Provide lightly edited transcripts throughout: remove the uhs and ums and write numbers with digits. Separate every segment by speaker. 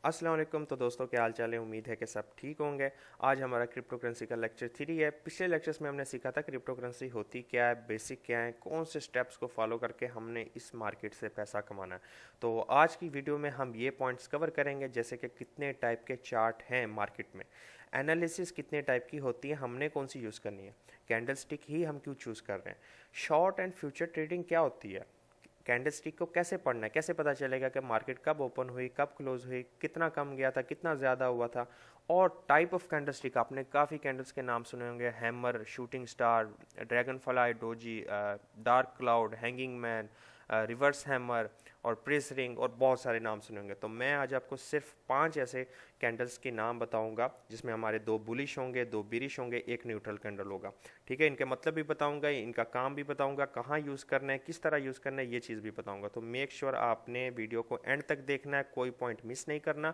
Speaker 1: अस्सलाम वालेकुम। तो दोस्तों, क्या हाल चाल है? उम्मीद है कि सब ठीक होंगे। आज हमारा क्रिप्टो करेंसी का लेक्चर 3 है। पिछले लेक्चर्स में हमने सीखा था क्रिप्टो करेंसी होती क्या है, बेसिक क्या है, कौन से स्टेप्स को फॉलो करके हमने इस मार्केट से पैसा कमाना है। तो आज की वीडियो में हम ये पॉइंट्स कवर करेंगे, जैसे कि कितने टाइप के चार्ट हैं मार्केट में, एनालिसिस कितने टाइप की होती है, हमने कौन सी यूज़ करनी है, कैंडल स्टिक ही हम क्यों चूज़ कर रहे हैं, शॉर्ट एंड फ्यूचर ट्रेडिंग क्या होती है, कैंडल स्टिक को कैसे पढ़ना है, कैसे पता चलेगा कि मार्केट कब ओपन हुई, कब क्लोज हुई, कितना कम गया था, कितना ज़्यादा हुआ था। और टाइप ऑफ कैंडल स्टिक, आपने काफ़ी कैंडल्स के नाम सुने होंगे, hammer, shooting star, dragon fly, doji, dark cloud, hanging man, reverse hammer और प्रेस रिंग, और बहुत सारे नाम सुने होंगे। तो मैं आज आपको सिर्फ 5 ऐसे कैंडल्स के नाम बताऊंगा, जिसमें हमारे 2 बुलिश होंगे, 2 बिरिश होंगे, एक न्यूट्रल कैंडल होगा। ठीक है, इनके मतलब भी बताऊंगा, इनका काम भी बताऊंगा, कहाँ यूज़ करना है, किस तरह यूज़ करना है, ये चीज़ भी बताऊंगा। तो मेक श्योर आपने वीडियो को एंड तक देखना है, कोई पॉइंट मिस नहीं करना।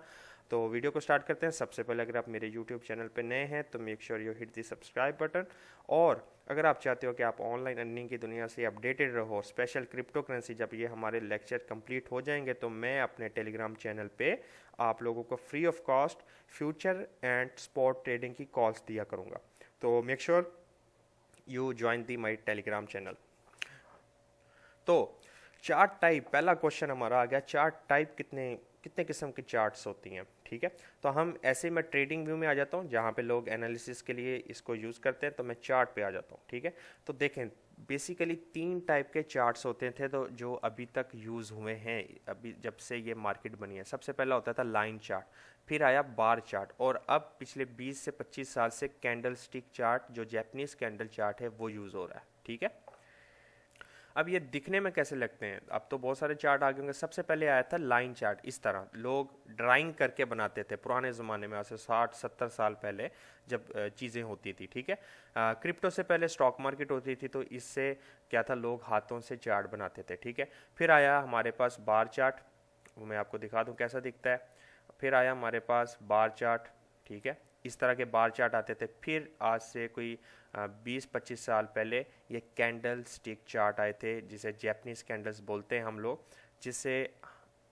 Speaker 1: तो वीडियो को स्टार्ट करते हैं। सबसे पहले, अगर आप मेरे यूट्यूब चैनल पर नए हैं तो make sure you hit the subscribe button. और अगर आप चाहते हो कि आप ऑनलाइन अर्निंग की दुनिया से अपडेटेड रहो, स्पेशल क्रिप्टो करेंसी, जब ये हमारे लेक्चर कंप्लीट हो जाएंगे तो मैं अपने टेलीग्राम चैनल पे आप लोगों को free of cost future and spot trading की कॉल्स दिया करूँगा। तो make sure you join the my Telegram channel. तो चार्ट टाइप, पहला क्वेश्चन हमारा आ गया, चार्ट टाइप कितने कितने किस्म की चार्ट्स होती हैं। ठीक है, तो हम ऐसे में ट्रेडिंग व्यू में आ जाता हूँ, जहाँ पे लोग एनालिसिस के लिए इसको यूज़ करते हैं, तो मैं चार्ट पे आ जाता हूँ। ठीक है, तो देखें, बेसिकली 3 टाइप के चार्ट्स होते थे, तो जो अभी तक यूज़ हुए हैं, अभी जब से ये मार्केट बनी है। सबसे पहला होता था लाइन चार्ट, फिर आया बार चार्ट, और अब पिछले 20 से 25 साल से कैंडल स्टिक चार्ट, जो जैपनीज कैंडल चार्ट है, वो यूज़ हो रहा है। ठीक है, अब ये दिखने में कैसे लगते हैं? अब तो बहुत सारे चार्ट आ गए होंगे। सबसे पहले आया था लाइन चार्ट, इस तरह लोग ड्राइंग करके बनाते थे पुराने ज़माने में, आज से 60-70 साल पहले, जब चीज़ें होती थी। ठीक है, क्रिप्टो से पहले स्टॉक मार्केट होती थी, तो इससे क्या था, लोग हाथों से चार्ट बनाते थे। ठीक है, फिर आया हमारे पास बार चार्ट, वो मैं आपको दिखा दूँ कैसा दिखता है। फिर आया हमारे पास बार चार्ट। ठीक है, इस तरह के बार चार्ट आते थे। फिर आज से कोई 20-25 साल पहले ये कैंडल स्टिक चार्ट आए थे, जिसे जैपनीज कैंडल्स बोलते हैं हम लोग, जिससे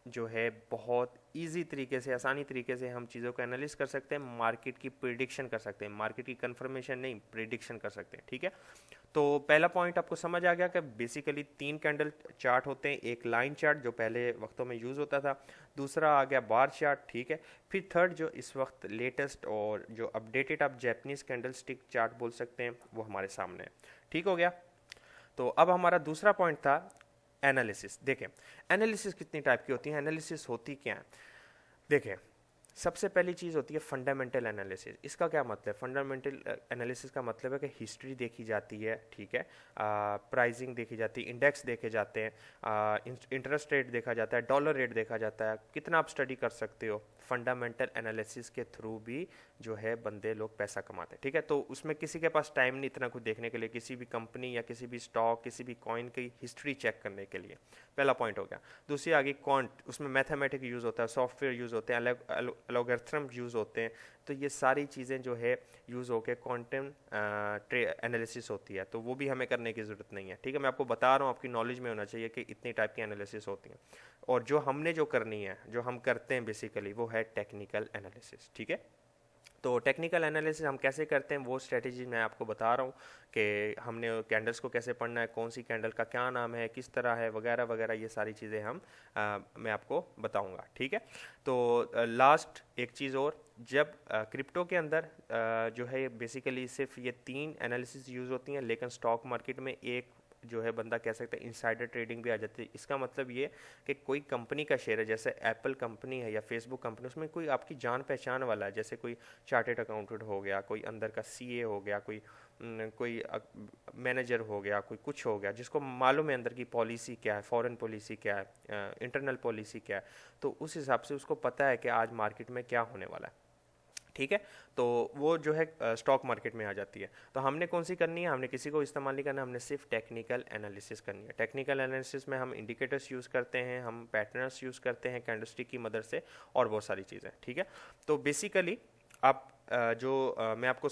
Speaker 1: जो है बहुत इजी तरीके से, आसानी तरीके से हम चीज़ों को एनालिस कर सकते हैं, मार्केट की प्रिडिक्शन कर सकते हैं, मार्केट की कंफर्मेशन नहीं, प्रिडिक्शन कर सकते हैं। ठीक है, तो पहला पॉइंट आपको समझ आ गया कि बेसिकली 3 कैंडल चार्ट होते हैं। एक लाइन चार्ट, जो पहले वक्तों में यूज़ होता था, दूसरा आ गया बार चार्ट। ठीक है, फिर थर्ड, जो इस वक्त लेटेस्ट और जो अपडेटेड आप जैपनीज कैंडल स्टिक चार्ट बोल सकते हैं, वो हमारे सामने है। ठीक हो गया, तो अब हमारा दूसरा पॉइंट था एनालिसिस। देखें, एनालिसिस कितनी टाइप की होती है, एनालिसिस होती क्या है। देखें, सबसे पहली चीज़ होती है फंडामेंटल एनालिसिस। इसका क्या मतलब है? फंडामेंटल एनालिसिस का मतलब है कि हिस्ट्री देखी जाती है। ठीक है, प्राइसिंग देखी जाती है, इंडेक्स देखे जाते हैं, इंटरेस्ट रेट देखा जाता है, डॉलर रेट देखा जाता है, कितना आप स्टडी कर सकते हो। फंडामेंटल एनालिसिस के थ्रू भी जो है बंदे लोग पैसा कमाते हैं। ठीक है, तो उसमें किसी के पास टाइम नहीं इतना कुछ देखने के लिए, किसी भी कंपनी या किसी भी स्टॉक, किसी भी कॉइन की हिस्ट्री चेक करने के लिए। पहला पॉइंट हो गया। दूसरी आ गई क्वांट, उसमें मैथमेटिक यूज़ होता है, सॉफ्टवेयर यूज़ होते हैं, एलोगैरिथम यूज़ होते हैं। तो ये सारी चीज़ें जो है यूज़ होकर क्वांटम एनालिसिस होती है, तो वो भी हमें करने की ज़रूरत नहीं है। ठीक है, मैं आपको बता रहा हूँ, आपकी नॉलेज में होना चाहिए कि इतनी टाइप की एनालिसिस होती हैं। और जो हमने जो करनी है, जो हम करते हैं बेसिकली, वो है टेक्निकल एनालिसिस। ठीक है, तो टेक्निकल एनालिसिस हम कैसे करते हैं, वो स्ट्रेटजी मैं आपको बता रहा हूँ कि हमने कैंडल्स को कैसे पढ़ना है, कौन सी कैंडल का क्या नाम है, किस तरह है, वगैरह वगैरह, ये सारी चीज़ें मैं आपको बताऊँगा। ठीक है, तो लास्ट एक चीज़ और, जब क्रिप्टो के अंदर जो है बेसिकली सिर्फ ये 3 एनालिसिस यूज़ होती हैं, लेकिन स्टॉक मार्केट में एक जो है बंदा कह सकता है इनसाइडर ट्रेडिंग भी आ जाती है। इसका मतलब ये कि कोई कंपनी का शेयर है, जैसे एप्पल कंपनी है या फेसबुक कंपनी, उसमें कोई आपकी जान पहचान वाला है, जैसे कोई चार्टेड अकाउंटेंट हो गया, कोई अंदर का सीए हो गया, कोई मैनेजर हो गया, कोई कुछ हो गया, जिसको मालूम है अंदर की पॉलिसी क्या है, फॉरेन पॉलिसी क्या है, इंटरनल पॉलिसी क्या है, तो उस हिसाब से उसको पता है कि आज मार्केट में क्या होने वाला है। ठीक है, तो वो जो है स्टॉक मार्केट में आ जाती है। तो हमने कौन सी करनी है, हमने किसी को इस्तेमाल नहीं करना, हमने सिर्फ टेक्निकल एनालिसिस करनी है। टेक्निकल एनालिसिस में हम इंडिकेटर्स यूज़ करते हैं, हम पैटर्न्स यूज़ करते हैं कैंडलस्टिक की मदद से, और बहुत सारी चीज़ें। ठीक है, तो बेसिकली आप मैं आपको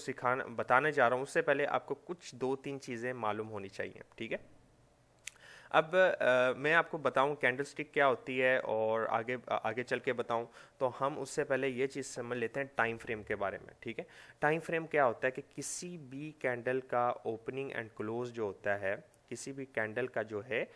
Speaker 1: बताने जा रहा हूँ, उससे पहले आपको कुछ 2-3 चीज़ें मालूम होनी चाहिए। ठीक है, अब मैं आपको बताऊं कैंडल स्टिक क्या होती है और आगे आगे चल के बताऊं, तो हम उससे पहले ये चीज़ समझ लेते हैं टाइम फ्रेम के बारे में, ठीक है। टाइम फ्रेम क्या होता है कि किसी भी कैंडल का ओपनिंग एंड क्लोज जो होता है, किसी भी कैंडल का जो है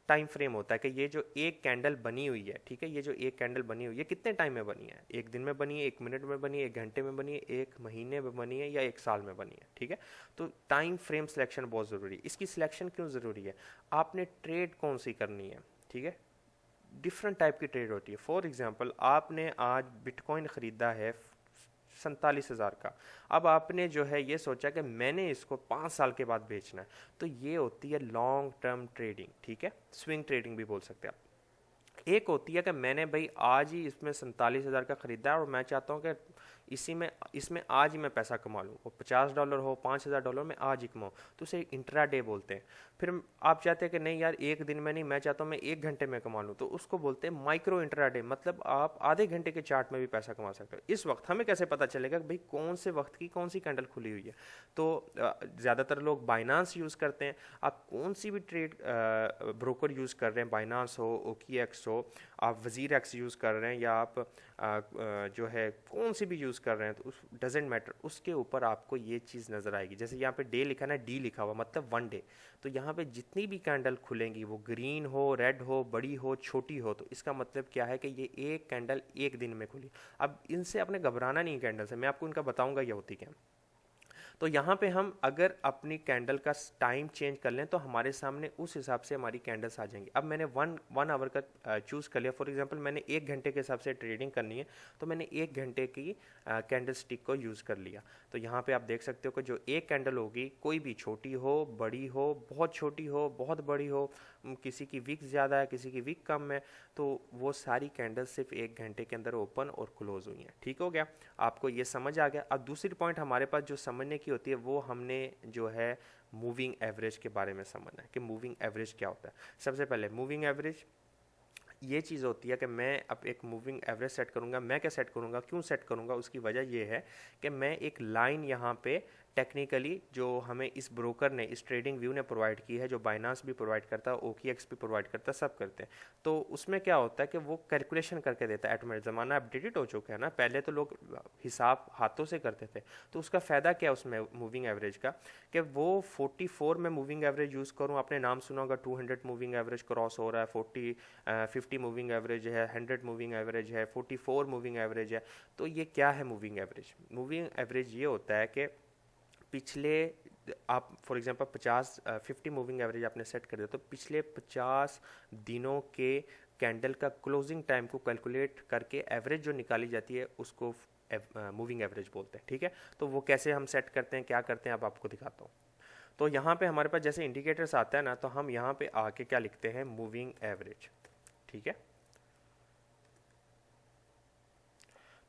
Speaker 1: टाइम फ्रेम होता है कि ये जो एक कैंडल बनी हुई है, ठीक है, ये जो एक कैंडल बनी हुई है कितने टाइम में बनी है, एक दिन में बनी है, एक मिनट में बनी है, एक घंटे में बनी है, एक महीने में बनी है, या एक साल में बनी है, ठीक है। तो टाइम फ्रेम सिलेक्शन बहुत ज़रूरी है। इसकी सिलेक्शन क्यों ज़रूरी है? आपने ट्रेड कौन सी करनी है, ठीक है। डिफरेंट टाइप की ट्रेड होती है। फॉर एग्जांपल आपने आज बिटकॉइन ख़रीदा है 47,000 का। अब आपने जो है ये सोचा कि मैंने इसको 5 साल के बाद बेचना है, तो ये होती है लॉन्ग टर्म ट्रेडिंग, ठीक है, स्विंग ट्रेडिंग भी बोल सकते हैं आप। एक होती है कि मैंने भाई आज ही इसमें 47,000 का ख़रीदा है और मैं चाहता हूँ कि इसी में इसमें आज ही मैं पैसा कमा लूँ, वो $50 हो, $5,000 में आज ही कमाऊँ, तो उसे इंट्राडे बोलते हैं। फिर आप चाहते हैं कि नहीं यार एक दिन में नहीं, मैं चाहता हूँ मैं 1 घंटे में कमा लूँ, तो उसको बोलते हैं माइक्रो इंट्राडे, मतलब आप आधे घंटे के चार्ट में भी पैसा कमा सकते हो। इस वक्त हमें कैसे पता चलेगा कि भाई कौन से वक्त की कौन सी कैंडल खुली हुई है? तो ज़्यादातर लोग बाइनांस यूज़ करते हैं। आप कौन सी भी ट्रेड ब्रोकर यूज़ कर रहे हैं, बाइनांस हो, OKX हो, आप वज़ीर एक्स यूज़ कर रहे हैं, या आप जो है कौन सी भी यूज़ कर रहे हैं, तो उस डजेंट मैटर, उसके ऊपर आपको ये चीज़ नज़र आएगी। जैसे यहाँ पे डे लिखा ना, डी लिखा हुआ मतलब 1 डे, तो यहाँ पे जितनी भी कैंडल खुलेंगी वो ग्रीन हो, रेड हो, बड़ी हो, छोटी हो, तो इसका मतलब क्या है कि ये एक कैंडल एक दिन में खुली। अब इनसे आपने घबराना नहीं है कैंडल से, मैं आपको इनका बताऊंगा ये होती क्या। तो यहाँ पे हम अगर अपनी कैंडल का टाइम चेंज कर लें तो हमारे सामने उस हिसाब से हमारी कैंडल्स आ जाएंगी। अब मैंने वन आवर का चूज़ कर लिया। फॉर एग्जांपल मैंने 1 घंटे के हिसाब से ट्रेडिंग करनी है, तो मैंने 1 घंटे की कैंडल स्टिक को यूज़ कर लिया। तो यहाँ पे आप देख सकते हो कि जो एक कैंडल होगी, कोई भी छोटी हो, बड़ी हो, बहुत छोटी हो, बहुत बड़ी हो, किसी की विक ज़्यादा है, किसी की विक कम है, तो वो सारी कैंडल्स सिर्फ 1 घंटे के अंदर ओपन और क्लोज हुई हैं। ठीक हो गया, आपको ये समझ आ गया। अब दूसरी पॉइंट हमारे पास जो समझने की होती है वो हमने जो है मूविंग एवरेज के बारे में समझना है कि मूविंग एवरेज क्या होता है। सबसे पहले मूविंग एवरेज ये चीज़ होती है कि मैं अब एक मूविंग एवरेज सेट करूंगा। मैं क्या सेट करूंगा, क्यों सेट करूंगा, उसकी वजह ये है कि मैं एक लाइन यहाँ पे टेक्निकली जो हमें इस ब्रोकर ने, इस ट्रेडिंग व्यू ने प्रोवाइड की है, जो बाइनांस भी प्रोवाइड करता है, OKX भी प्रोवाइड करता है, सब करते हैं। तो उसमें क्या होता है कि वो कैलकुलेशन करके देता है ऑटोमेटिक। ज़माना अपडेटेड हो चुका है ना, पहले तो लोग हिसाब हाथों से करते थे। तो उसका फ़ायदा क्या है उसमें मूविंग एवरेज का, कि वो 44 में मूविंग एवरेज यूज़ करूँ। आपने नाम सुना होगा 200 मूविंग एवरेज क्रॉस हो रहा है, 50 मूविंग एवरेज है, 100 मूविंग एवरेज है, 44 मूविंग एवरेज है। तो ये क्या है मूविंग एवरेज? मूविंग एवरेज ये होता है कि पिछले, आप फॉर एग्जांपल 50 मूविंग एवरेज आपने सेट कर दिया, तो पिछले 50 दिनों के कैंडल का क्लोजिंग टाइम को कैलकुलेट करके एवरेज जो निकाली जाती है उसको मूविंग एवरेज बोलते हैं। ठीक है, तो वो कैसे हम सेट करते हैं, क्या करते हैं, अब आपको दिखाता हूँ। तो यहाँ पे हमारे पास जैसे इंडिकेटर्स आता है ना, तो हम यहाँ पे आके क्या लिखते हैं, मूविंग एवरेज। ठीक है,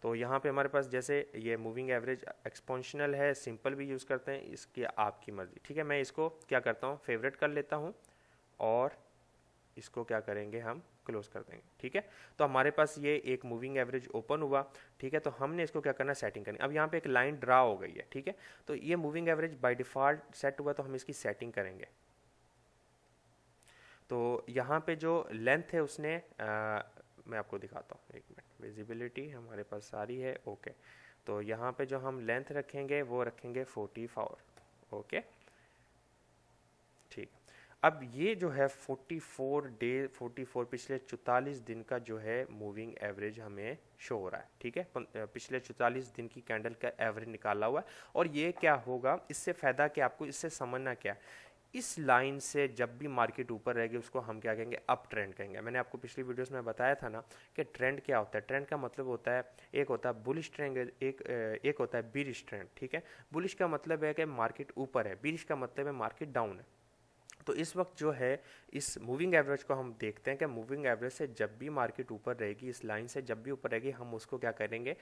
Speaker 1: तो यहाँ पे हमारे पास जैसे ये मूविंग एवरेज एक्सपोनेंशियल है, सिंपल भी यूज़ करते हैं, इसकी आपकी मर्ज़ी। ठीक है, मैं इसको क्या करता हूँ, फेवरेट कर लेता हूँ और इसको क्या करेंगे, हम क्लोज कर देंगे। ठीक है, तो हमारे पास ये एक मूविंग एवरेज ओपन हुआ। ठीक है, तो हमने इसको क्या करना है, सेटिंग करनी। अब यहाँ पे एक लाइन ड्रा हो गई है। ठीक है, तो ये moving average by default set हुआ, तो हम इसकी सेटिंग करेंगे। तो यहाँ पे जो लेंथ है उसने मैं आपको दिखाता हूँ, एक मिनट। विजिबिलिटी हमारे पास सारी है, ओके। तो यहाँ पे जो हम लेंथ रखेंगे वो रखेंगे 44। ओके, ठीक। अब ये जो है 44 पिछले 44 दिन का जो है मूविंग एवरेज हमें शो हो रहा है। ठीक है, पिछले 44 दिन की कैंडल का एवरेज निकाला हुआ है। और ये क्या होगा, इससे फ़ायदा क्या, आपको इससे समझना क्या, इस लाइन से जब भी मार्केट ऊपर रहेगी उसको हम क्या कहेंगे, अप ट्रेंड कहेंगे। मैंने आपको पिछली वीडियोस में बताया था ना कि ट्रेंड क्या होता है। ट्रेंड का मतलब होता है, एक होता है बुलिश ट्रेंड, एक होता है बीरिश ट्रेंड। ठीक है, बुलिश का मतलब है कि मार्केट ऊपर है, बीरिश का मतलब है मार्केट डाउन है। तो इस वक्त जो है इस मूविंग एवरेज को हम देखते हैं कि मूविंग एवरेज से जब भी मार्केट ऊपर रहेगी, इस लाइन से जब भी ऊपर रहेगी, हम उसको क्या करेंगे,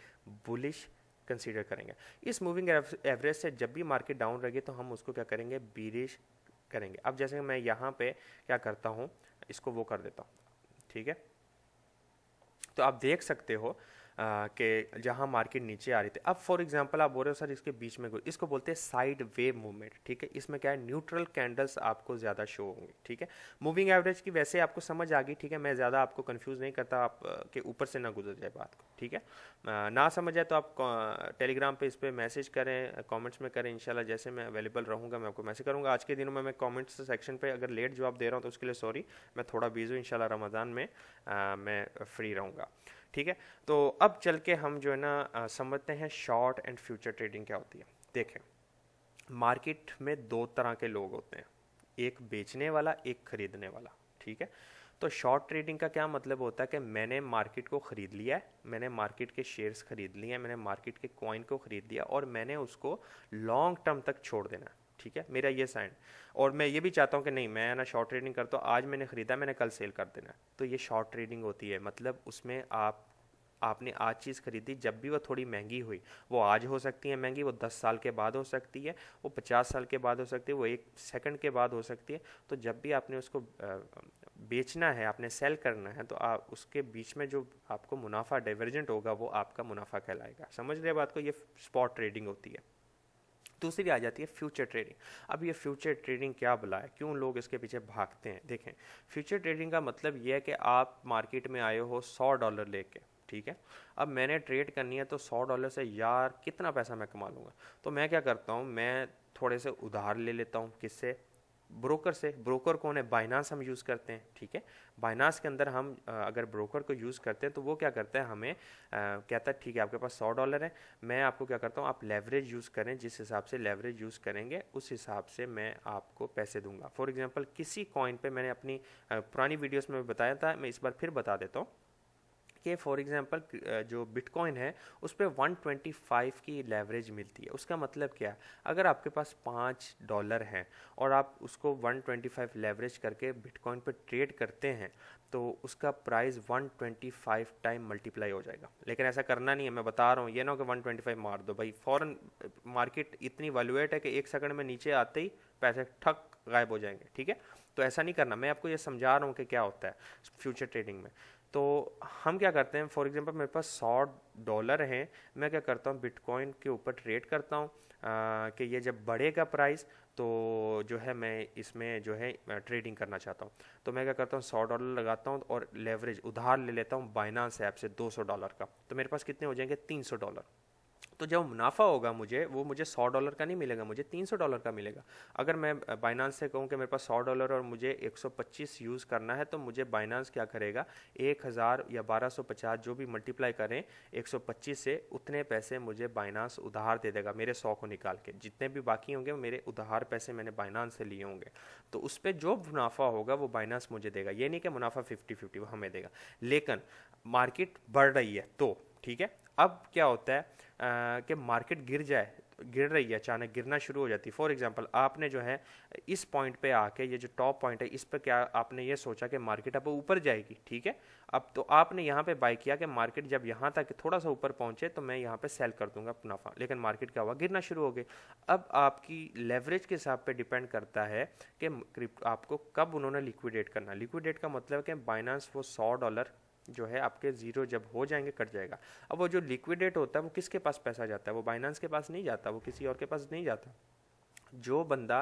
Speaker 1: बुलिश कंसीडर करेंगे। इस मूविंग एवरेज से जब भी मार्केट डाउन रहेगी तो हम उसको क्या करेंगे, बीरिश करेंगे। अब जैसे मैं यहाँ पे क्या करता हूँ, इसको वो कर देता हूँ। ठीक है, तो आप देख सकते हो कि जहाँ मार्केट नीचे आ रही थी। अब फॉर एग्जांपल आप बोल रहे हो सर इसके बीच में इसको बोलते हैं साइड वे मूवमेंट, ठीक है। इसमें क्या है, न्यूट्रल कैंडल्स आपको ज़्यादा शो होंगे, ठीक है। मूविंग एवरेज की वैसे आपको समझ आ गई, ठीक है। मैं ज़्यादा आपको कंफ्यूज नहीं करता, आप के ऊपर से ना गुजर जाए बात को, ठीक है। ना समझ आए तो आप टेलीग्राम पे इस पर मैसेज करें, कमेंट्स में करें, इंशाल्लाह जैसे मैं अवेलेबल रहूँगा मैं आपको मैसेज करूँगा। आज के दिनों में मैं कमेंट्स सेक्शन पे अगर लेट जवाब दे रहा हूँ तो उसके लिए सॉरी, मैं थोड़ा बिजी हूँ। इंशाल्लाह रमज़ान में मैं फ्री रहूँगा, ठीक है। तो अब चल के हम जो है ना समझते हैं शॉर्ट एंड फ्यूचर ट्रेडिंग क्या होती है। देखें, मार्केट में दो तरह के लोग होते हैं, एक बेचने वाला, एक खरीदने वाला, ठीक है। तो शॉर्ट ट्रेडिंग का क्या मतलब होता है कि मैंने मार्केट को ख़रीद लिया है, मैंने मार्केट के शेयर्स खरीद लिए हैं, मैंने मार्केट के कॉइन को ख़रीद लिया और मैंने उसको लॉन्ग टर्म तक छोड़ देना है, ठीक है। मेरा ये साइन, और मैं ये भी चाहता हूँ कि नहीं मैं ना शॉर्ट ट्रेडिंग करता हूँ, आज मैंने ख़रीदा मैंने कल सेल कर देना है, तो ये शॉर्ट ट्रेडिंग होती है। मतलब उसमें आपने आज चीज़ खरीदी, जब भी वो थोड़ी महंगी हुई, वो आज हो सकती है महंगी, वो 10 साल के बाद हो सकती है, वो 50 साल के बाद हो सकती है, वो 1 सेकंड के बाद हो सकती है। तो जब भी आपने उसको बेचना है, आपने सेल करना है, तो आप उसके बीच में जो आपको मुनाफा डाइवर्जेंट होगा वो आपका मुनाफा कहलाएगा। समझ रहे बात को, ये स्पॉट ट्रेडिंग होती है। दूसरी आ जाती है फ्यूचर ट्रेडिंग। अब ये फ्यूचर ट्रेडिंग क्या बुला है, क्यों लोग इसके पीछे भागते हैं। देखें, फ्यूचर ट्रेडिंग का मतलब ये है कि आप मार्केट में आए हो $100 लेके, ठीक है। अब मैंने ट्रेड करनी है तो $100 से यार कितना पैसा मैं कमा लूँगा, तो मैं क्या करता हूँ, मैं थोड़े से उधार ले लेता हूँ। किससे? ब्रोकर से। ब्रोकर कौन है? बाइनांस हम यूज़ करते हैं, ठीक है। बाइनांस के अंदर हम अगर ब्रोकर को यूज़ करते हैं तो वो क्या करता है, हमें कहता है ठीक है आपके पास $100 है, मैं आपको क्या करता हूँ, आप लेवरेज यूज़ करें, जिस हिसाब से लेवरेज यूज़ करेंगे उस हिसाब से मैं आपको पैसे दूंगा। फॉर एग्जांपल किसी कॉइन पे मैंने अपनी पुरानी वीडियोस में बताया था, मैं इस बार फिर बता देता हूँ कि फॉर एग्जांपल जो बिटकॉइन है उस पर 125 की लेवरेज मिलती है। उसका मतलब क्या है, अगर आपके पास $5 हैं और आप उसको 125 लेवरेज करके बिटकॉइन पर ट्रेड करते हैं तो उसका प्राइस 125 टाइम मल्टीप्लाई हो जाएगा। लेकिन ऐसा करना नहीं है, मैं बता रहा हूँ, ये ना हो कि 125 मार दो भाई, फ़ौरन मार्केट इतनी वैल्यूएट है कि 1 सेकंड में नीचे आते ही पैसे ठक गायब हो जाएंगे, ठीक है। तो ऐसा नहीं करना, मैं आपको ये समझा रहा हूँ कि क्या होता है फ्यूचर ट्रेडिंग में। तो हम क्या करते हैं, फॉर एग्जांपल मेरे पास $100 हैं, मैं क्या करता हूँ बिटकॉइन के ऊपर ट्रेड करता हूँ कि ये जब बढ़ेगा प्राइस तो जो है मैं इसमें जो है ट्रेडिंग करना चाहता हूँ। तो मैं क्या करता हूँ, $100 लगाता हूँ और लेवरेज उधार ले लेता हूँ बाइनांस ऐप से $200 का, तो मेरे पास कितने हो जाएंगे, $300। तो जब मुनाफा होगा मुझे, वो मुझे $100 का नहीं मिलेगा, मुझे $300 का मिलेगा। अगर मैं बाइनांस से कहूँ कि मेरे पास $100 और मुझे 125 यूज़ करना है, तो मुझे बाइनांस क्या करेगा, 1000 या 1250 जो भी मल्टीप्लाई करें 125 से, उतने पैसे मुझे बाइनांस उधार दे देगा मेरे 100 को निकाल के। जितने भी बाकी होंगे वो मेरे उधार पैसे मैंने बाइनांस से लिए होंगे, तो उस पर जो मुनाफा होगा वो बाइनांस मुझे देगा। ये नहीं कि मुनाफा 50-50 वो हमें देगा। लेकिन मार्केट बढ़ रही है तो ठीक है, अब क्या होता है कि मार्केट गिर रही है, अचानक गिरना शुरू हो जाती है। फॉर एग्जांपल आपने जो है इस पॉइंट पे आके, ये जो टॉप पॉइंट है इस पर क्या आपने ये सोचा कि मार्केट अब ऊपर जाएगी, ठीक है। अब तो आपने यहाँ पे बाय किया कि मार्केट जब यहाँ तक थोड़ा सा ऊपर पहुँचे तो मैं यहाँ पे सेल कर दूंगा मुनाफा, लेकिन मार्केट क्या हुआ, गिरना शुरू हो गई। अब आपकी लेवरेज के हिसाब पे डिपेंड करता है कि आपको कब उन्होंने लिक्विडेट करना। लिक्विडेट का मतलब कि बाइनांस वो $100 जो है आपके ज़ीरो जब हो जाएंगे कट जाएगा। अब वो जो लिक्विडेट होता है वो किसके पास पैसा जाता है, वो बाइनांस के पास नहीं जाता, वो किसी और के पास नहीं जाता। जो बंदा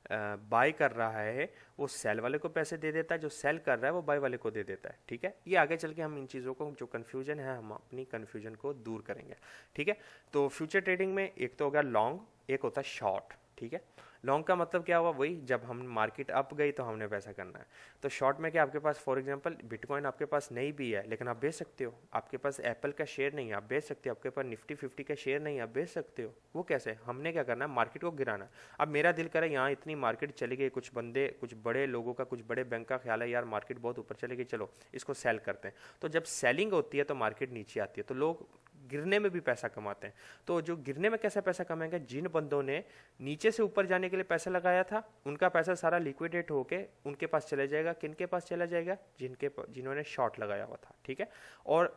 Speaker 1: बाय कर रहा है वो सेल वाले को पैसे दे देता है, जो सेल कर रहा है वो बाय वाले को दे देता है, ठीक है। ये आगे चल के हम इन चीज़ों को, जो कन्फ्यूजन है, हम अपनी कन्फ्यूजन को दूर करेंगे, ठीक है। तो फ्यूचर ट्रेडिंग में एक तो होगा लॉन्ग, एक होता है शॉर्ट, ठीक है। लॉन्ग का मतलब क्या हुआ, वही जब हम मार्केट अप गई तो हमने पैसा करना है। तो शॉर्ट में क्या, आपके पास फॉर एग्जांपल बिटकॉइन आपके पास नहीं भी है लेकिन आप बेच सकते हो, आपके पास एप्पल का शेयर नहीं है आप बेच सकते हो, आपके पास निफ्टी 50 का शेयर नहीं है आप बेच सकते हो। वो कैसे, हमने क्या करना है, मार्केट को गिराना। अब मेरा दिल करे यहाँ इतनी मार्केट चली गई, कुछ बंदे, कुछ बड़े लोगों का, कुछ बड़े बैंक का ख्याल है यार मार्केट बहुत ऊपर चली गई, चलो इसको सेल करते हैं। तो जब सेलिंग होती है तो मार्केट नीचे आती है, तो लोग गिरने में भी पैसा कमाते हैं। तो जो गिरने में कैसा पैसा कमाएंगे, जिन बंदों ने नीचे से ऊपर जाने के लिए पैसा लगाया था उनका पैसा सारा लिक्विडेट होके उनके पास चला जाएगा। किनके पास चला जाएगा, जिन्होंने शॉर्ट लगाया हुआ था, ठीक है। और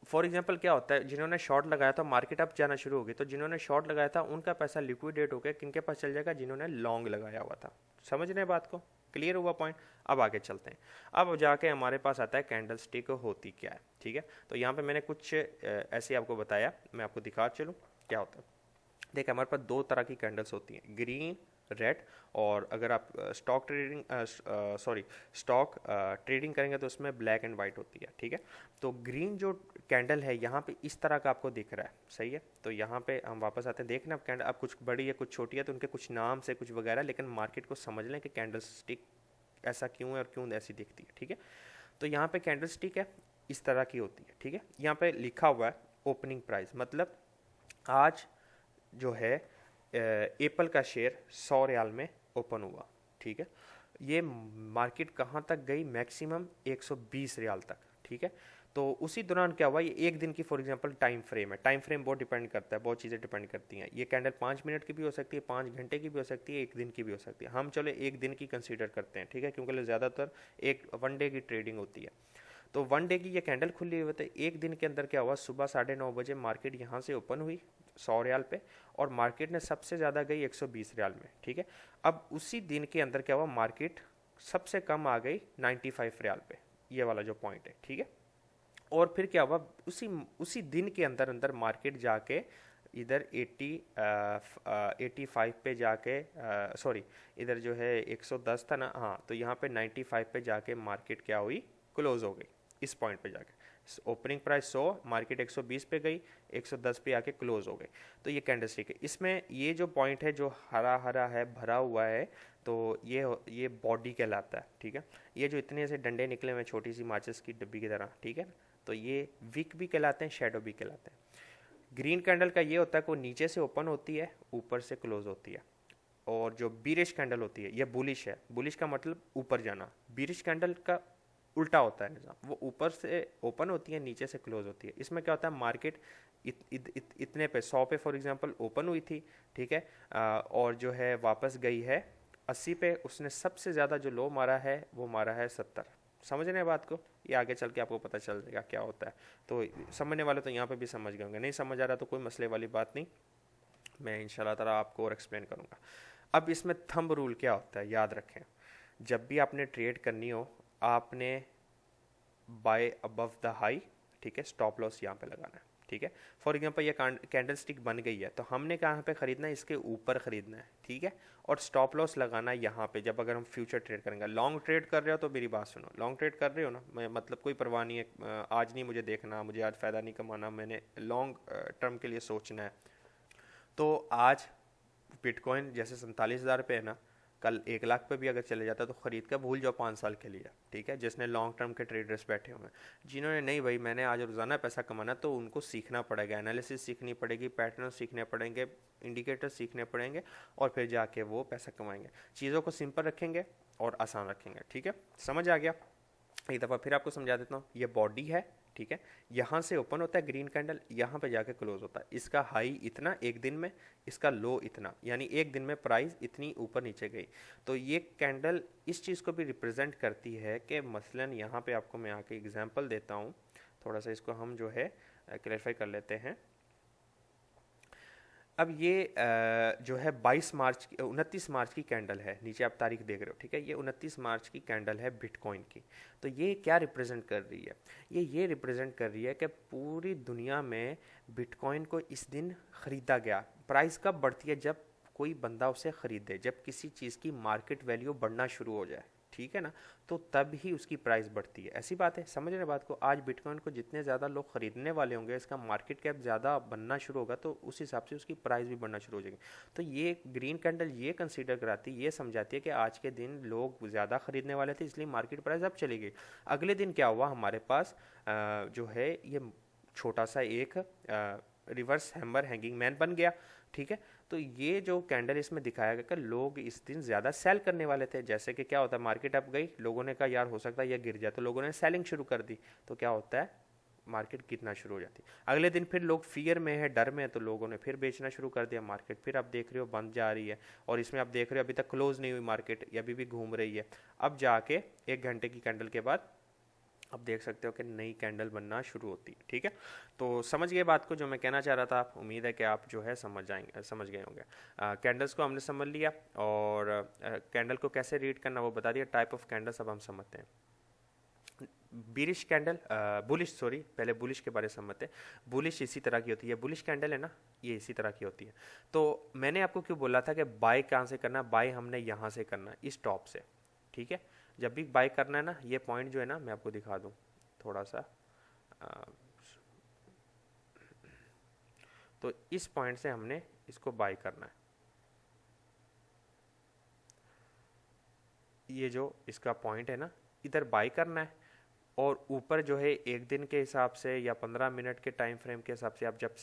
Speaker 1: फॉर एग्जांपल क्या होता है, जिन्होंने शॉर्ट लगाया था मार्केट अप जाना शुरू हो गई, तो जिन्होंने शॉर्ट लगाया था उनका पैसा लिक्विडेट होकर किनके पास चल जाएगा, जिन्होंने लॉन्ग लगाया हुआ था। समझ रहे हैं बात को, क्लियर हुआ पॉइंट। अब आगे चलते हैं। अब जाके हमारे पास आता है कैंडल स्टिक होती क्या है, ठीक है। तो यहाँ पे मैंने कुछ ऐसे आपको बताया, मैं आपको दिखा चलूँ क्या होता है। देखिए हमारे पास दो तरह की कैंडल्स होती हैं, ग्रीन, रेड। और अगर आप स्टॉक ट्रेडिंग करेंगे तो उसमें ब्लैक एंड वाइट होती है, ठीक है। तो ग्रीन जो कैंडल है यहाँ पे इस तरह का आपको दिख रहा है, सही है। तो यहाँ पे हम वापस आते हैं, देखना आप कैंडल, अब कुछ बड़ी है कुछ छोटी है तो उनके कुछ नाम से कुछ वगैरह, लेकिन मार्केट को समझ लें कि कैंडल स्टिक ऐसा क्यों है और क्यों ऐसी दिखती है, ठीक है। तो यहाँ पे कैंडल स्टिक है, इस तरह की होती है, ठीक है। यहाँ पे लिखा हुआ है ओपनिंग प्राइस, मतलब आज जो है एप्पल का शेयर 100 रियाल में ओपन हुआ, ठीक है। ये मार्केट कहाँ तक गई, मैक्सिमम 120 रियाल तक, ठीक है। तो उसी दौरान क्या हुआ, ये एक दिन की फॉर एग्जांपल टाइम फ्रेम है, टाइम फ्रेम बहुत डिपेंड करता है, बहुत चीज़ें डिपेंड करती हैं। ये कैंडल 5 मिनट की भी हो सकती है, 5 घंटे की भी हो सकती है, एक दिन की भी हो सकती है। हम चलो एक दिन की कंसीडर करते हैं, ठीक है, क्योंकि ज़्यादातर एक 1 डे की ट्रेडिंग होती है। तो 1 डे की ये कैंडल खुली हुई है, एक दिन के अंदर क्या हुआ, सुबह 9:30 बजे मार्केट यहाँ से ओपन हुई 100 रियाल पे, और मार्केट ने सबसे ज़्यादा गई 120 रियाल में, ठीक है। अब उसी दिन के अंदर क्या हुआ, मार्केट सबसे कम आ गई 95 रियाल पे, ये वाला जो पॉइंट है, ठीक है। और फिर क्या हुआ, उसी दिन के अंदर अंदर मार्केट जाके इधर 85 पे जाके, सॉरी इधर जो है 110 था ना, हाँ, तो यहाँ पे 95 पे जाके मार्केट क्या हुई, क्लोज हो गई इस पॉइंट पे जाके। ओपनिंग प्राइस 100, मार्केट 120 पे गई, 110 पे आके क्लोज हो गई। तो ये कैंडलस्टिक है। इसमें ये जो पॉइंट है जो हरा हरा है, भरा हुआ है, तो ये बॉडी कहलाता है, ठीक है। ये जो इतने से डंडे निकले हुए छोटी सी माचिस की डिब्बी की तरह, ठीक है, तो ये विक भी कहलाते हैं, शेडो भी कहलाते हैं। ग्रीन कैंडल का ये होता है कि वो नीचे से ओपन होती है, ऊपर से क्लोज होती है। और जो बीरिश कैंडल होती है ये बुलिश है, बुलिश का मतलब ऊपर जाना, बीरिश कैंडल का उल्टा होता है निज़ाम, वो ऊपर से ओपन होती है, नीचे से क्लोज होती है। इसमें क्या होता है, मार्केट इतने पे 100 पे फॉर एग्जांपल ओपन हुई थी, ठीक है, और जो है वापस गई है 80 पे, उसने सबसे ज़्यादा जो लो मारा है वो मारा है 70। समझ रहे हैं बात को, ये आगे चल के आपको पता चल जाएगा क्या होता है। तो समझने वाले तो यहाँ पे भी समझ गए होंगे, नहीं समझ आ रहा तो कोई मसले वाली बात नहीं, मैं इंशाल्लाह ताला आपको और एक्सप्लेन करूँगा। अब इसमें थंब रूल क्या होता है, याद रखें, जब भी आपने ट्रेड करनी हो आपने बाय अबव द हाई, ठीक है, स्टॉप लॉस यहाँ पे लगाना है, ठीक है। फॉर एग्जांपल ये कैंडल स्टिक बन गई है, तो हमने कहाँ पे ख़रीदना है, इसके ऊपर ख़रीदना है, ठीक है। और स्टॉप लॉस लगाना है यहाँ पे, जब अगर हम फ्यूचर ट्रेड करेंगे। लॉन्ग ट्रेड कर रहे हो तो मेरी बात सुनो, लॉन्ग ट्रेड कर रहे हो ना, मैं मतलब कोई परवाह नहीं है, आज नहीं मुझे देखना, मुझे आज फ़ायदा नहीं कमाना, मैंने लॉन्ग टर्म के लिए सोचना है। तो आज बिटकॉइन जैसे 47,000 पे है ना, कल 1 लाख पे भी अगर चले जाता तो ख़रीद कर भूल जाओ 5 साल के लिए, ठीक है। जिसने लॉन्ग टर्म के ट्रेडर्स बैठे हुए हैं, जिन्होंने नहीं भाई मैंने आज रोज़ाना पैसा कमाना, तो उनको सीखना पड़ेगा, एनालिसिस सीखनी पड़ेगी, पैटर्न सीखने पड़ेंगे, इंडिकेटर सीखने पड़ेंगे, और फिर जाके वो पैसा कमाएंगे। चीज़ों को सिंपल रखेंगे और आसान रखेंगे, ठीक है। समझ आ गया। एक दफ़ा फिर आपको समझा देता हूँ, ये बॉडी है, ठीक है, यहाँ से ओपन होता है ग्रीन कैंडल, यहाँ पे जाके क्लोज होता है। इसका हाई इतना एक दिन में, इसका लो इतना, यानी एक दिन में प्राइस इतनी ऊपर नीचे गई। तो ये कैंडल इस चीज़ को भी रिप्रेजेंट करती है कि मसलन यहाँ पे आपको मैं आके एग्जांपल देता हूँ, थोड़ा सा इसको हम जो है क्लैरिफाई कर लेते हैं। अब ये जो है 29 मार्च की कैंडल है, नीचे आप तारीख देख रहे हो, ठीक है, ये 29 मार्च की कैंडल है बिटकॉइन की। तो ये क्या रिप्रेजेंट कर रही है, ये रिप्रेजेंट कर रही है कि पूरी दुनिया में बिटकॉइन को इस दिन ख़रीदा गया। प्राइस कब बढ़ती है, जब कोई बंदा उसे ख़रीदे, जब किसी चीज़ की मार्केट वैल्यू बढ़ना शुरू हो जाए, ठीक है ना, तो तब ही उसकी प्राइस बढ़ती है। ऐसी बात है, समझ रहे बात को। आज बिटकॉइन को जितने ज़्यादा लोग ख़रीदने वाले होंगे, इसका मार्केट कैप ज़्यादा बनना शुरू होगा, तो उस हिसाब से उसकी प्राइस भी बढ़ना शुरू हो जाएगी। तो ये ग्रीन कैंडल ये कंसीडर कराती है, ये समझाती है कि आज के दिन लोग ज़्यादा ख़रीदने वाले थे, इसलिए मार्केट प्राइस अब चली गई। अगले दिन क्या हुआ, हमारे पास जो है ये छोटा सा एक रिवर्स हैमर हैंगिंग मैन बन गया, ठीक है। तो ये जो कैंडल इसमें दिखाया गया कि लोग इस दिन ज़्यादा सेल करने वाले थे। जैसे कि क्या होता है, मार्केट अप गई, लोगों ने कहा यार हो सकता है ये गिर जाए, तो लोगों ने सेलिंग शुरू कर दी, तो क्या होता है, मार्केट गिरना शुरू हो जाती है। अगले दिन फिर लोग फियर में है, डर में है, तो लोगों ने फिर बेचना शुरू कर दिया, मार्केट फिर आप देख रहे हो बंद जा रही है। और इसमें आप देख रहे हो अभी तक क्लोज नहीं हुई मार्केट, ये अभी भी घूम रही है। अब जाके 1 घंटे की कैंडल के बाद आप देख सकते हो कि नई कैंडल बनना शुरू होती है। ठीक है, तो समझ गए बात को जो मैं कहना चाह रहा था। आप उम्मीद है कि आप जो है समझ गए होंगे। कैंडल्स को हमने समझ लिया, और कैंडल को कैसे रीड करना वो बता दिया। टाइप ऑफ कैंडल्स अब हम समझते हैं। बीरिश कैंडल, बुलिश, सॉरी, पहले बुलिश के बारे में समझते हैं। बुलिश इसी तरह की होती है, बुलिश कैंडल है ना, ये इसी तरह की होती है। तो मैंने आपको क्यों बोला था कि बाय कहाँ से करना, बाय हमने यहाँ से करना, इस टॉप से। ठीक है, जब भी बाय करना है ना, ये पॉइंट जो है ना, मैं आपको दिखा दूँ थोड़ा सा। अ, तो इस पॉइंट से हमने इसको बाय करना है। ये जो इसका पॉइंट है ना, इधर बाय करना है। और ऊपर जो है एक दिन के हिसाब से या 15 मिनट के टाइम फ्रेम के हिसाब से आप जब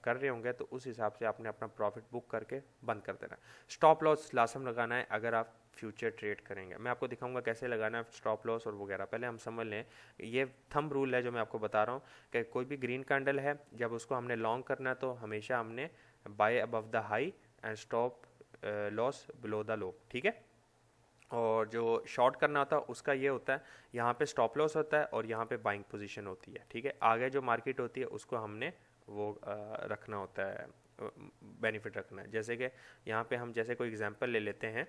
Speaker 1: कर रहे होंगे, तो उस हिसाब से आपने अपना प्रॉफिट बुक करके बंद कर देना है। स्टॉप लॉस लाजम लगाना है अगर आप फ्यूचर ट्रेड करेंगे। मैं आपको दिखाऊंगा कैसे लगाना है स्टॉप लॉस और वगैरह। पहले हम समझ लें, ये थंब रूल है जो मैं आपको बता रहा हूँ कि कोई भी ग्रीन कैंडल है, जब उसको हमने लॉन्ग करना है तो हमेशा हमने buy above the high and stop loss below the low. ठीक है, और जो शॉर्ट करना होता है उसका ये होता है, यहाँ पे स्टॉप लॉस होता है और यहाँ पे बाइंग पोजीशन होती है। ठीक है, आगे जो मार्केट होती है उसको हमने वो रखना होता है, बेनिफिट रखना है। जैसे कि यहाँ पे हम जैसे कोई एग्जांपल ले लेते हैं,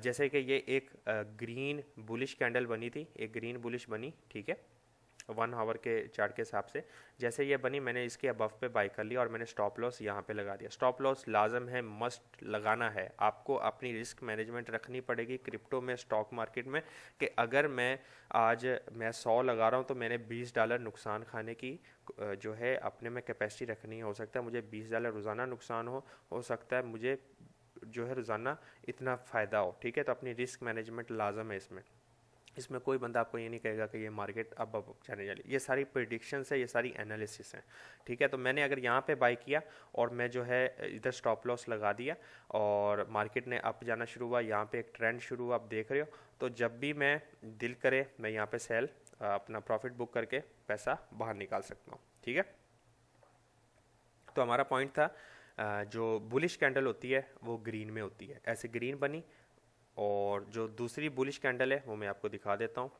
Speaker 1: जैसे कि ये एक ग्रीन बुलिश कैंडल बनी थी, एक ग्रीन बुलिश बनी। ठीक है, 1 आवर के चार्ट के हिसाब से जैसे ये बनी, मैंने इसके अबव पे बाई कर लिया और मैंने स्टॉप लॉस यहाँ पे लगा दिया। स्टॉप लॉस लाजम है, मस्ट लगाना है आपको। अपनी रिस्क मैनेजमेंट रखनी पड़ेगी क्रिप्टो में, स्टॉक मार्केट में, कि अगर मैं आज मैं 100 लगा रहा हूँ तो मैंने $20 नुकसान खाने की जो है अपने में कैपेसिटी रखनी है। हो सकता है मुझे $20 रोज़ाना नुकसान हो सकता है मुझे जो है रोज़ाना इतना फ़ायदा हो। ठीक है, तो अपनी रिस्क मैनेजमेंट लाजम है इसमें। इसमें कोई बंदा आपको ये नहीं कहेगा कि ये मार्केट अब जाने वाली। ये सारी प्रिडिक्शंस है, ये सारी एनालिसिस हैं। ठीक है, तो मैंने अगर यहाँ पे बाई किया और मैं जो है इधर स्टॉप लॉस लगा दिया और मार्केट ने अप जाना शुरू हुआ, यहाँ पे एक ट्रेंड शुरू हुआ, आप देख रहे हो। तो जब भी मैं दिल करे मैं यहाँ पे सेल अपना प्रॉफिट बुक करके पैसा बाहर निकाल सकता हूँ। ठीक है, तो हमारा पॉइंट था जो बुलिश कैंडल होती है वो ग्रीन में होती है, ऐसे ग्रीन बनी। और जो दूसरी बुलिश कैंडल है वो मैं आपको दिखा देता हूँ।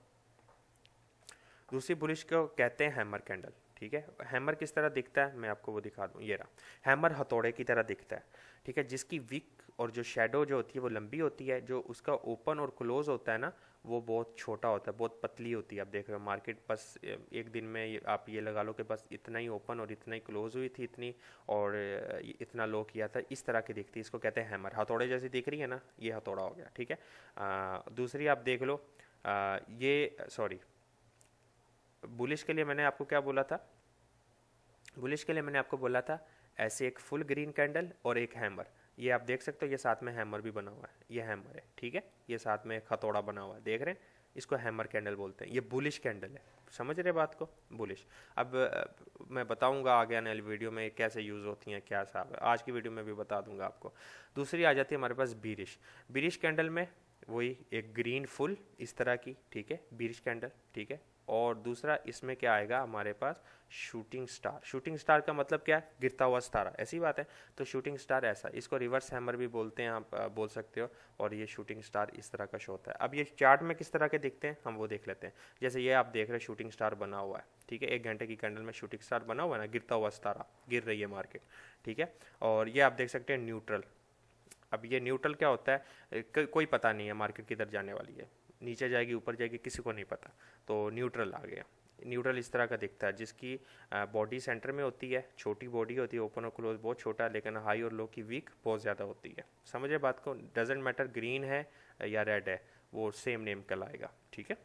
Speaker 1: दूसरी बुलिश को कहते हैं हैमर कैंडल। ठीक है, हैमर किस तरह दिखता है मैं आपको वो दिखा दूँ। ये रहा हैमर, हथौड़े की तरह दिखता है। ठीक है, जिसकी विक और जो शेडो जो होती है वो लंबी होती है, जो उसका ओपन और क्लोज होता है ना वो बहुत छोटा होता है, बहुत पतली होती है। आप देख रहे हो मार्केट बस एक दिन में आप ये लगा लो कि बस इतना ही ओपन और इतना ही क्लोज हुई थी, इतनी और इतना लो किया था, इस तरह की दिखती है। इसको कहते हैं हैमर। हथौड़े जैसी दिख रही है ना, ये हथौड़ा हो गया। ठीक है, दूसरी आप देख लो, ये सॉरी, बुलिश के लिए मैंने आपको क्या बोला था, बुलिश के लिए मैंने आपको बोला था ऐसे एक फुल ग्रीन कैंडल और एक हैमर। ये आप देख सकते हो, ये साथ में हैमर भी बना हुआ है, ये हैमर है। ठीक है, ये साथ में एक हथौड़ा बना हुआ है, देख रहे हैं, इसको हैमर कैंडल बोलते हैं। ये बुलिश कैंडल है, समझ रहे बात को, बुलिश। अब मैं बताऊंगा आगे आने वाली वीडियो में कैसे यूज़ होती हैं, क्या हिसाब है, आज की वीडियो में भी बता दूंगा आपको। दूसरी आ जाती है हमारे पास बीरिश। बीरिश कैंडल में वही एक ग्रीन फुल इस तरह की, ठीक है, बीरिश कैंडल। ठीक है, और दूसरा इसमें क्या आएगा हमारे पास, शूटिंग स्टार। शूटिंग स्टार का मतलब क्या है, गिरता हुआ सितारा, ऐसी बात है। तो शूटिंग स्टार ऐसा, इसको रिवर्स हैमर भी बोलते हैं, आप बोल सकते हो। और ये शूटिंग स्टार इस तरह का शो होता है। अब ये चार्ट में किस तरह के दिखते हैं हम वो देख लेते हैं। जैसे ये आप देख रहे हैं शूटिंग स्टार बना हुआ है। ठीक है, 1 घंटे की कैंडल में शूटिंग स्टार बना हुआ है ना, गिरता हुआ सितारा, गिर रही है मार्केट। ठीक है, और ये आप देख सकते हैं न्यूट्रल। अब ये न्यूट्रल क्या होता है, कोई पता नहीं है मार्केट किधर जाने वाली है, नीचे जाएगी ऊपर जाएगी किसी को नहीं पता। तो न्यूट्रल आ गया। न्यूट्रल इस तरह का दिखता है, जिसकी बॉडी सेंटर में होती है, छोटी बॉडी होती है, ओपन और क्लोज बहुत छोटा, लेकिन हाई और लो की वीक बहुत ज़्यादा होती है। समझे बात को, डजेंट मैटर ग्रीन है या रेड है, वो सेम नेम कहलाएगा। ठीक है,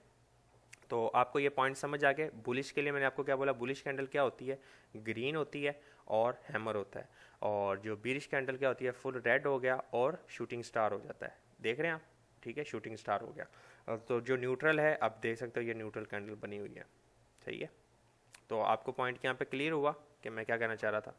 Speaker 1: तो आपको ये पॉइंट समझ आ गए। बुलिश के लिए मैंने आपको क्या बोला, बुलिश कैंडल क्या होती है, ग्रीन होती है और हैमर होता है। और जो बीरिश कैंडल क्या होती है, फुल रेड हो गया और शूटिंग स्टार हो जाता है, देख रहे हैं आप। ठीक है, शूटिंग स्टार हो गया। तो जो न्यूट्रल है आप देख सकते हो, ये न्यूट्रल कैंडल बनी हुई है। सही है, तो आपको पॉइंट यहाँ पे क्लियर हुआ कि मैं क्या कहना चाह रहा था।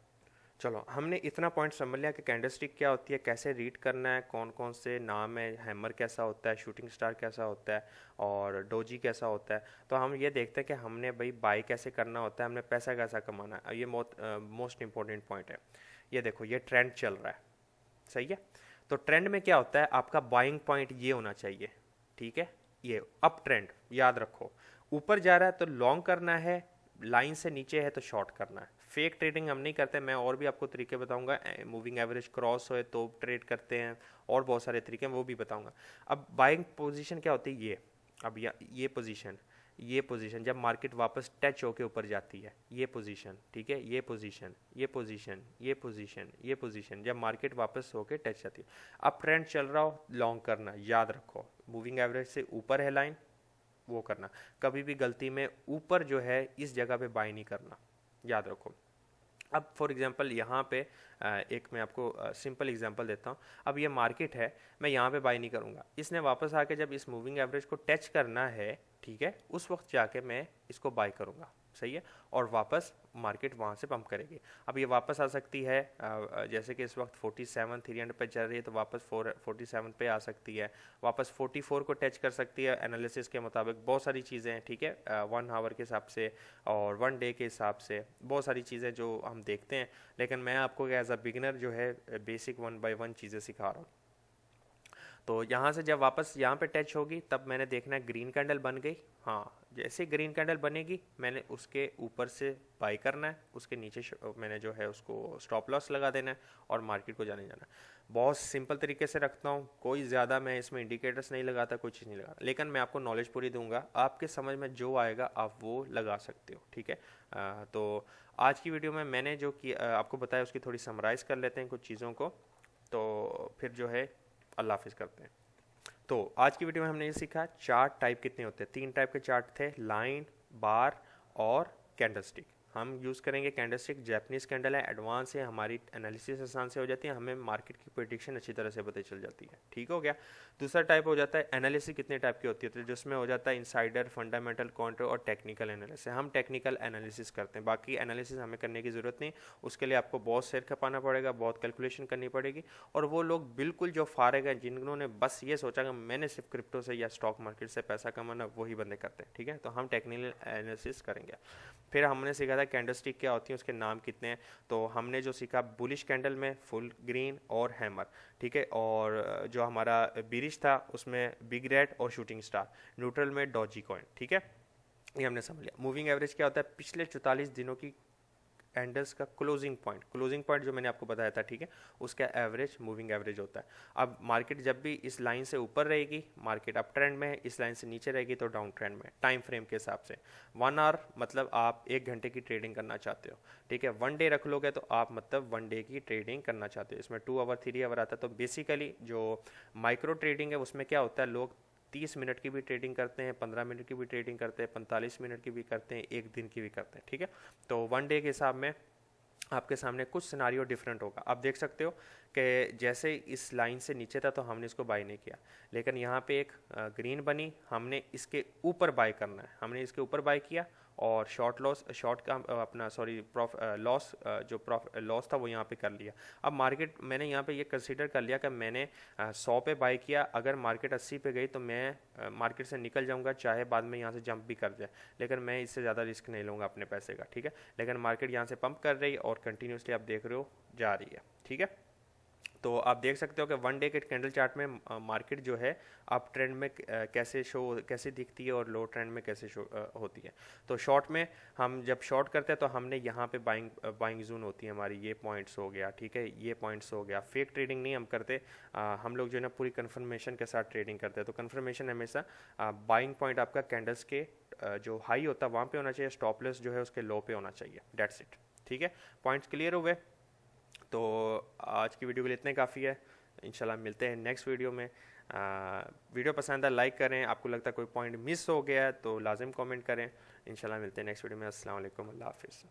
Speaker 1: चलो, हमने इतना पॉइंट समझ लिया कि कैंडलस्टिक क्या होती है, कैसे रीड करना है, कौन कौन से नाम है, हैमर कैसा होता है, शूटिंग स्टार कैसा होता है और डोजी कैसा होता है। तो हम ये देखते हैं कि हमने भाई बाई कैसे करना होता है, हमने पैसा कैसा कमाना है। ये मोस्ट इंपॉर्टेंट पॉइंट है। ये देखो, ये ट्रेंड चल रहा है, सही है। तो ट्रेंड में क्या होता है, आपका बाइंग पॉइंट ये होना चाहिए। ठीक है, ये अप ट्रेंड याद रखो, ऊपर जा रहा है तो लॉन्ग करना है, लाइन से नीचे है तो शॉर्ट करना है। फेक ट्रेडिंग हम नहीं करते, मैं और भी आपको तरीके बताऊंगा। मूविंग एवरेज क्रॉस होए तो ट्रेड करते हैं, और बहुत सारे तरीके हैं वो भी बताऊंगा। अब बाइंग पोजीशन क्या होती है, ये अब ये पोजीशन जब मार्केट वापस टच होके ऊपर जाती है, ये पोजीशन, ठीक है, ये पोजीशन, ये पोजीशन, ये पोजीशन, ये पोजीशन, जब मार्केट वापस होके टच जाती है, अब ट्रेंड चल रहा हो, लॉन्ग करना, याद रखो मूविंग एवरेज से ऊपर है लाइन, वो करना। कभी भी गलती में ऊपर जो है इस जगह पे बाय नहीं करना, याद रखो। अब फॉर एग्जांपल यहाँ पे एक मैं आपको सिंपल एग्जांपल देता हूँ। अब ये मार्केट है, मैं यहाँ पे बाय नहीं करूँगा, इसने वापस आके जब इस मूविंग एवरेज को टच करना है, ठीक है, उस वक्त जाके मैं इसको बाय करूँगा, सही है, और वापस मार्केट वहाँ से पंप करेगी। अब ये वापस आ सकती है, जैसे कि इस वक्त 47 300 पे चल रही है, तो वापस 47 पे आ सकती है, वापस 44 को टच कर सकती है एनालिसिस के मुताबिक। बहुत सारी चीज़ें हैं, ठीक है, 1 आवर के हिसाब से और 1 डे के हिसाब से बहुत सारी चीज़ें जो हम देखते हैं, लेकिन मैं आपको एज अ बिगिनर जो है बेसिक 1 बाय 1 चीज़ें सिखा रहा हूँ। तो यहाँ से जब वापस यहाँ पे टच होगी तब मैंने देखना है ग्रीन कैंडल बन गई, हाँ, जैसे ग्रीन कैंडल बनेगी मैंने उसके ऊपर से बाई करना है, उसके नीचे मैंने जो है उसको स्टॉप लॉस लगा देना है और मार्केट को जाने जाना है। बहुत सिंपल तरीके से रखता हूँ, कोई ज़्यादा मैं इसमें इंडिकेटर्स नहीं लगाता, कोई चीज़ नहीं लगाता, लेकिन मैं आपको नॉलेज पूरी दूंगा, आपके समझ में जो आएगा आप वो लगा सकते हो, ठीक है। तो आज की वीडियो में मैंने जो कि आपको बताया उसकी थोड़ी समराइज़ कर लेते हैं कुछ चीज़ों को, तो फिर जो है अल्लाह हाफिज़ करते हैं। तो आज की वीडियो में हमने ये सीखा चार्ट टाइप कितने होते हैं। 3 टाइप के चार्ट थे, लाइन, बार और कैंडलस्टिक। हम यूज़ करेंगे कैंडलस्टिक, जैपनीज कैंडल है, एडवांस है, हमारी एनालिसिस आसान से हो जाती है, हमें मार्केट की प्रेडिक्शन अच्छी तरह से पता चल जाती है, ठीक हो गया। दूसरा टाइप हो जाता है एनालिसिस, कितने टाइप की होती है, तो जिसमें हो जाता है इंसाइडर, फंडामेंटल, काउंटर और टेक्निकल एनालिसिस। हम टेक्निकल एनालिसिस करते हैं, बाकी एनालिसिस हमें करने की ज़रूरत नहीं, उसके लिए आपको बहुत सिर खपाना पड़ेगा, बहुत कैलकुलेशन करनी पड़ेगी, और वो लोग बिल्कुल जो फारिग हैं, जिन्होंने बस ये सोचा कि मैंने सिर्फ क्रिप्टो से या स्टॉक मार्केट से पैसा कमाना, वही बंदे करते हैं, ठीक है। तो हम टेक्निकल एनालिसिस करेंगे। फिर हमने सीखा था कैंडलस्टिक क्या होती है, उसके नाम कितने हैं, तो हमने जो सीखा बुलिश कैंडल में फुल ग्रीन और हैमर, ठीक है, और जो हमारा बीरिश था उसमें बिग रेड और शूटिंग स्टार, न्यूट्रल में डॉजी कॉइन, ठीक है, ये हमने समझ लिया। मूविंग एवरेज क्या होता है, पिछले 44 दिनों की कैंडल्स का क्लोजिंग पॉइंट जो मैंने आपको बताया था, ठीक है, उसका एवरेज मूविंग एवरेज होता है। अब मार्केट जब भी इस लाइन से ऊपर रहेगी, मार्केट अप ट्रेंड में है, इस लाइन से नीचे रहेगी तो डाउन ट्रेंड में। टाइम फ्रेम के हिसाब से 1 आवर मतलब आप 1 घंटे की ट्रेडिंग करना चाहते हो, ठीक है। 1 डे रख लोगे तो आप मतलब 1 डे की ट्रेडिंग करना चाहते हो, इसमें 2 आवर 3 आवर आता है। तो बेसिकली जो माइक्रो ट्रेडिंग है उसमें क्या होता है, लोग 30 मिनट की भी ट्रेडिंग करते हैं, 15 मिनट की भी ट्रेडिंग करते हैं, 45 मिनट की भी करते हैं, 1 दिन की भी करते हैं, ठीक है। तो 1 डे के हिसाब में आपके सामने कुछ सिनारियो डिफरेंट होगा। आप देख सकते हो कि जैसे इस लाइन से नीचे था तो हमने इसको बाय नहीं किया, लेकिन यहाँ पे एक ग्रीन बनी, हमने इसके ऊपर बाय करना है, हमने इसके ऊपर बाय किया और शॉर्ट का अपना लॉस था वो यहाँ पे कर लिया। अब मार्केट मैंने यहाँ पे ये कंसीडर कर लिया कि मैंने 100 पे बाय किया, अगर मार्केट 80 पे गई तो मैं मार्केट से निकल जाऊँगा, चाहे बाद में यहाँ से जंप भी कर जाए, लेकिन मैं इससे ज़्यादा रिस्क नहीं लूँगा अपने पैसे का, ठीक है। लेकिन मार्केट यहाँ से पंप कर रही है और कंटिन्यूसली आप देख रहे हो जा रही है, ठीक है। तो आप देख सकते हो कि 1 डे के कैंडल चार्ट में मार्केट जो है अप ट्रेंड में कैसे दिखती है और लो ट्रेंड में कैसे शो होती है। तो शॉर्ट में हम जब शॉर्ट करते हैं तो हमने यहाँ पे बाइंग जोन होती है हमारी, ये पॉइंट्स हो गया, ठीक है, ये पॉइंट्स हो गया। फेक ट्रेडिंग नहीं हम करते, हम लोग जो है ना पूरी कन्फर्मेशन के साथ ट्रेडिंग करते हैं। तो कन्फर्मेशन हमेशा बाइंग पॉइंट आपका कैंडल्स के जो हाई होता है वहाँ पे होना चाहिए, स्टॉप लॉस जो है उसके लो पे होना चाहिए, डेट्स इट, ठीक है। पॉइंट्स क्लियर हो गए। तो आज की वीडियो के लिए इतने काफ़ी है, इंशाल्लाह मिलते हैं नेक्स्ट वीडियो में। वीडियो पसंद है लाइक करें, आपको लगता है कोई पॉइंट मिस हो गया है तो लाजिम कमेंट करें। इंशाल्लाह मिलते हैं नेक्स्ट वीडियो में। अस्सलाम वालेकुम, अल्लाह हाफिज़।